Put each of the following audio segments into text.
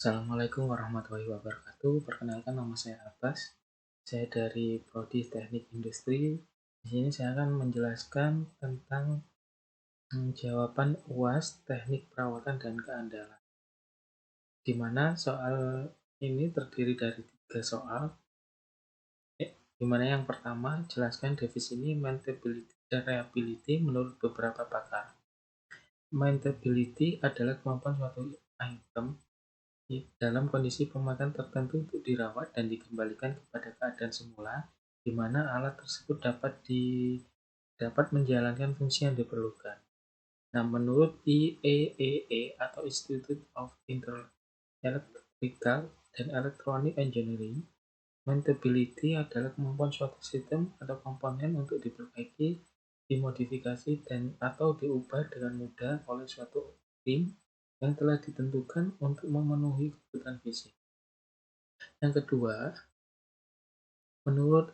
Assalamualaikum warahmatullahi wabarakatuh. Perkenalkan, nama saya Abbas. Saya dari Prodi Teknik Industri. Di sini saya akan menjelaskan tentang jawaban UAS Teknik Perawatan dan Keandalan. Di mana soal ini terdiri dari 3 soal. Di mana yang pertama, jelaskan definisi maintainability dan reliability menurut beberapa pakar. Maintainability adalah kemampuan suatu item dalam kondisi pemakaian tertentu untuk dirawat dan dikembalikan kepada keadaan semula, di mana alat tersebut dapat menjalankan fungsi yang diperlukan. Nah, menurut IEEE atau Institute of Electrical and Electronic Engineering, maintainability adalah kemampuan suatu sistem atau komponen untuk diperbaiki, dimodifikasi, atau diubah dengan mudah oleh suatu tim yang telah ditentukan untuk memenuhi kebutuhan fisik. Yang kedua, menurut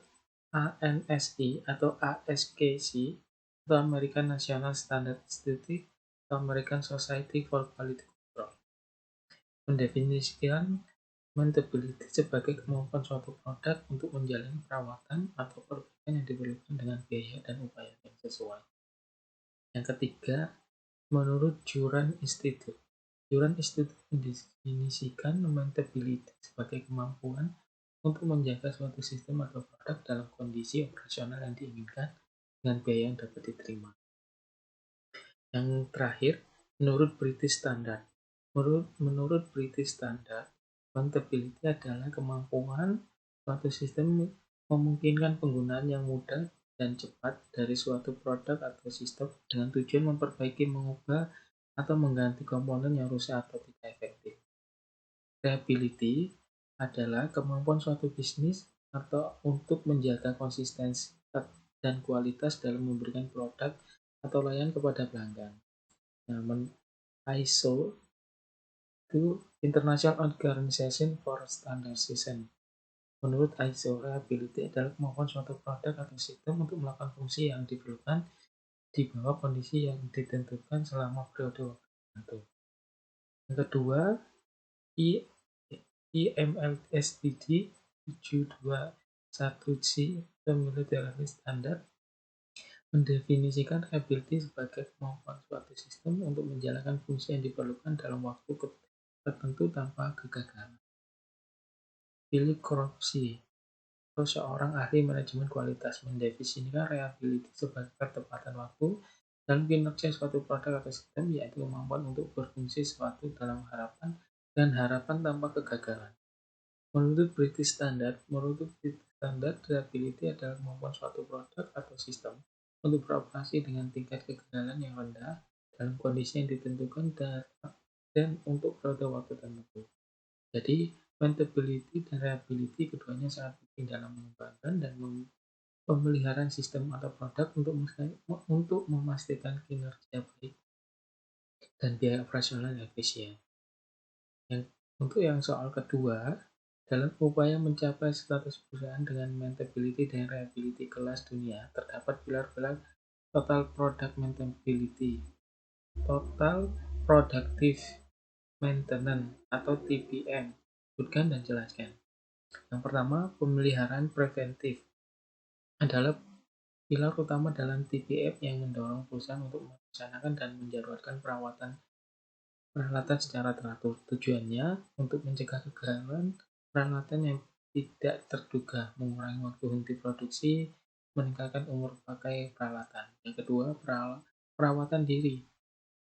ANSI atau ASQC atau American National Standard Institute atau American Society for Quality Control, mendefinisikan maintainability sebagai kemampuan suatu produk untuk menjalani perawatan atau perbaikan yang diperlukan dengan biaya dan upaya yang sesuai. Yang ketiga, menurut Juran Institute mendefinisikan maintainability sebagai kemampuan untuk menjaga suatu sistem atau produk dalam kondisi operasional yang diinginkan dengan biaya yang dapat diterima. Yang terakhir, menurut British Standard. Menurut British Standard, maintainability adalah kemampuan suatu sistem memungkinkan penggunaan yang mudah dan cepat dari suatu produk atau sistem dengan tujuan memperbaiki, mengubah, atau mengganti komponen yang rusak atau tidak efektif. Reliability adalah kemampuan suatu bisnis atau untuk menjaga konsistensi dan kualitas dalam memberikan produk atau layanan kepada pelanggan. Nah, ISO itu International Organization for Standardization. Menurut ISO, reliability adalah kemampuan suatu produk atau sistem untuk melakukan fungsi yang diperlukan di bawah kondisi yang ditentukan selama periode waktu tertentu. Yang kedua, IMLSTD 721C atau Military Standard mendefinisikan reliability sebagai kemampuan suatu sistem untuk menjalankan fungsi yang diperlukan dalam waktu tertentu tanpa kegagalan. Philip Corpsey atau seorang ahli manajemen kualitas mendefinisikan reliability sebagai ketepatan waktu dalam kinerja suatu produk atau sistem, yaitu kemampuan untuk berfungsi suatu dalam harapan tanpa kegagalan. Menurut British Standard, reliability adalah kemampuan suatu produk atau sistem untuk beroperasi dengan tingkat kegagalan yang rendah dalam kondisi yang ditentukan dan untuk periode waktu tertentu. Jadi, maintainability dan reliability keduanya sangat penting dalam mengembangkan dan pemeliharaan sistem atau produk untuk memastikan kinerja baik dan biaya operasional yang efisien. Untuk yang soal kedua, dalam upaya mencapai status perusahaan dengan maintainability dan reliability kelas dunia, terdapat pilar-pilar Total Product Maintainability, Total Productive Maintenance atau TPM. Sebutkan dan jelaskan. Yang pertama, pemeliharaan preventif adalah pilar utama dalam TPM yang mendorong perusahaan untuk merencanakan dan menjadwalkan peralatan secara teratur. Tujuannya untuk mencegah kegagalan peralatan yang tidak terduga, mengurangi waktu henti produksi, meningkatkan umur pakai peralatan. Yang kedua, perawatan diri.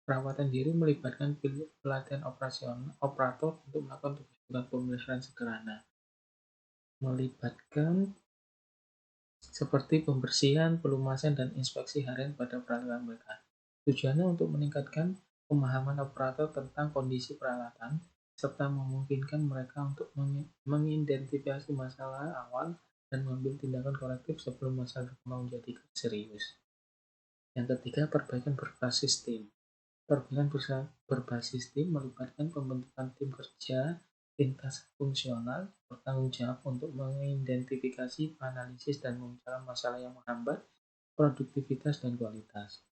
Perawatan diri melibatkan pelatihan operator untuk melakukan tugas pemeliharaan sederhana. Melibatkan seperti pembersihan, pelumasan, dan inspeksi harian pada peralatan mereka. Tujuannya untuk meningkatkan pemahaman operator tentang kondisi peralatan, serta memungkinkan mereka untuk mengidentifikasi masalah awal dan mengambil tindakan korektif sebelum masalah berkembang menjadi serius. Yang ketiga, perbaikan berbasis tim. Perbaikan berbasis tim melibatkan pembentukan tim kerja lintas fungsional bertanggung jawab untuk mengidentifikasi, analisis, dan memecahkan masalah yang menghambat produktivitas dan kualitas.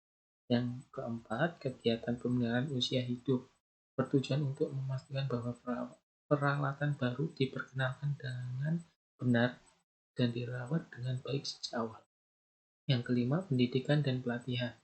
Yang keempat, kegiatan pemeliharaan usia hidup bertujuan untuk memastikan bahwa peralatan baru diperkenalkan dengan benar dan dirawat dengan baik sejak awal. Yang kelima, pendidikan dan pelatihan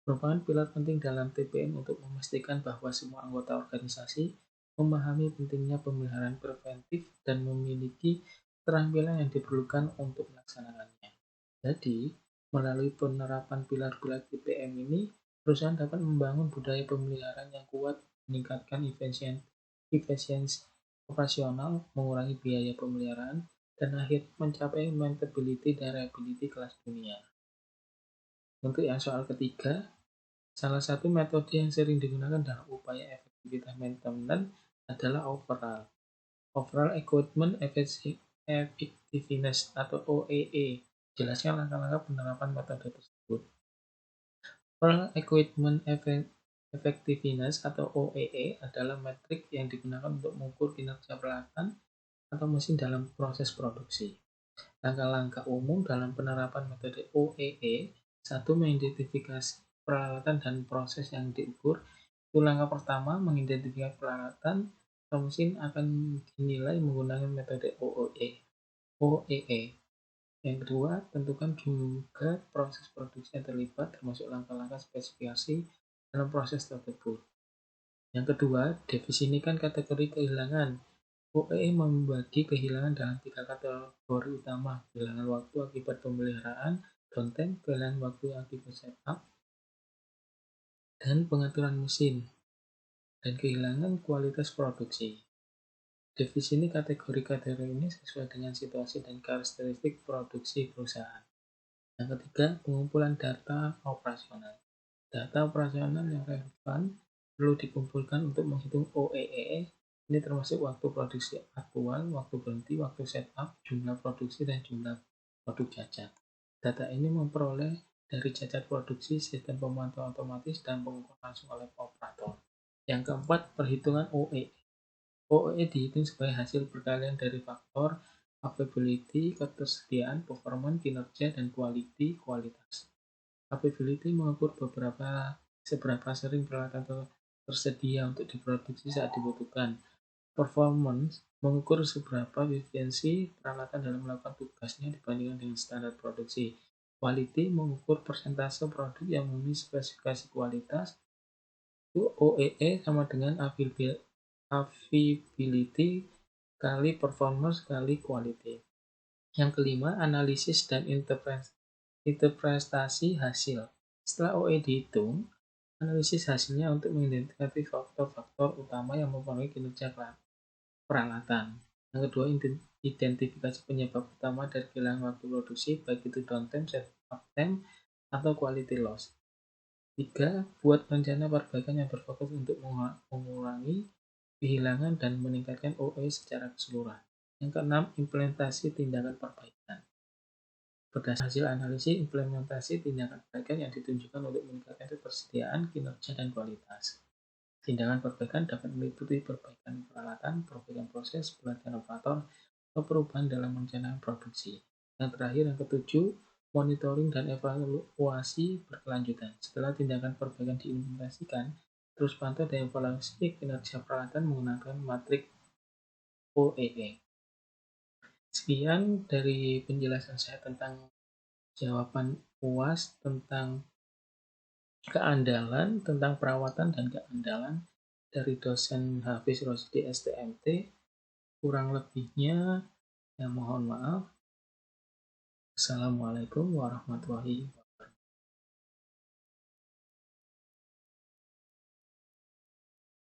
merupakan pilar penting dalam TPM untuk memastikan bahwa semua anggota organisasi memahami pentingnya pemeliharaan preventif dan memiliki keterampilan yang diperlukan untuk melaksanakannya. Jadi, melalui penerapan pilar-pilar TPM ini, perusahaan dapat membangun budaya pemeliharaan yang kuat, meningkatkan efisiensi operasional, mengurangi biaya pemeliharaan, dan akhirnya mencapai maintainability dan reliability kelas dunia. Untuk yang soal ketiga, salah satu metode yang sering digunakan dalam upaya efektivitas maintenance adalah overall. Overall Equipment Effectiveness atau OEE. Jelaskan langkah-langkah penerapan metode tersebut. Overall Equipment Effectiveness atau OEE adalah metrik yang digunakan untuk mengukur kinerja peralatan atau mesin dalam proses produksi. Langkah-langkah umum dalam penerapan metode OEE: 1. Mengidentifikasi peralatan dan proses yang diukur. Itu langkah pertama, mengidentifikasi peralatan atau mesin akan dinilai menggunakan metode OEE. Yang kedua, tentukan juga proses produksi yang terlibat termasuk langkah-langkah spesifikasi dalam proses tersebut. Yang kedua, definisikan kategori kehilangan. OEE membagi kehilangan dalam 3 kategori utama: kehilangan waktu akibat pemeliharaan, downtime, kehilangan waktu akibat setup, dan pengaturan mesin, dan kehilangan kualitas produksi. Definisi kategori-kategori ini sesuai dengan situasi dan karakteristik produksi perusahaan. Yang ketiga, pengumpulan data operasional. Data operasional yang relevan perlu dikumpulkan untuk menghitung OEE. Ini termasuk waktu produksi aktual, waktu berhenti, waktu setup, jumlah produksi, dan jumlah produk cacat. Data ini memperoleh dari cacat produksi, sistem pemantauan otomatis, dan pengukuran langsung oleh operator. Yang keempat, perhitungan OEE. OEE dihitung sebagai hasil perkalian dari faktor availability, ketersediaan, performance, kinerja, dan kualitas. Availability mengukur seberapa sering peralatan tersedia untuk diproduksi saat dibutuhkan. Performance mengukur seberapa efisiensi peralatan dalam melakukan tugasnya dibandingkan dengan standar produksi. Quality mengukur persentase produk yang memenuhi spesifikasi kualitas. Itu OEE sama dengan availability kali performance kali quality. Yang kelima, analisis dan interpretasi hasil. Setelah OEE dihitung, analisis hasilnya untuk mengidentifikasi faktor-faktor utama yang mempengaruhi kinerja peralatan. Yang kedua, identifikasi penyebab utama dari kehilangan waktu produksi, baik itu downtime, setup time, atau quality loss. 3. Buat rencana perbaikan yang berfokus untuk mengurangi kehilangan dan meningkatkan OEE secara keseluruhan. Yang keenam, implementasi tindakan perbaikan. Berdasarkan hasil analisis, implementasi tindakan perbaikan yang ditunjukkan untuk meningkatkan ketersediaan, kinerja, dan kualitas. Tindakan perbaikan dapat meliputi perbaikan peralatan, perbaikan proses, pelatihan operator, atau perubahan dalam rencana produksi. Yang terakhir, yang ketujuh, monitoring dan evaluasi berkelanjutan. Setelah tindakan perbaikan diimplementasikan, terus pantau dan evaluasi kinerja peralatan menggunakan matrik OEE. Sekian dari penjelasan saya tentang jawaban UAS tentang keandalan, tentang perawatan dan keandalan dari dosen Hafiz Rosdi STMT. Kurang lebihnya ya mohon maaf. Assalamualaikum warahmatullahi wabarakatuh.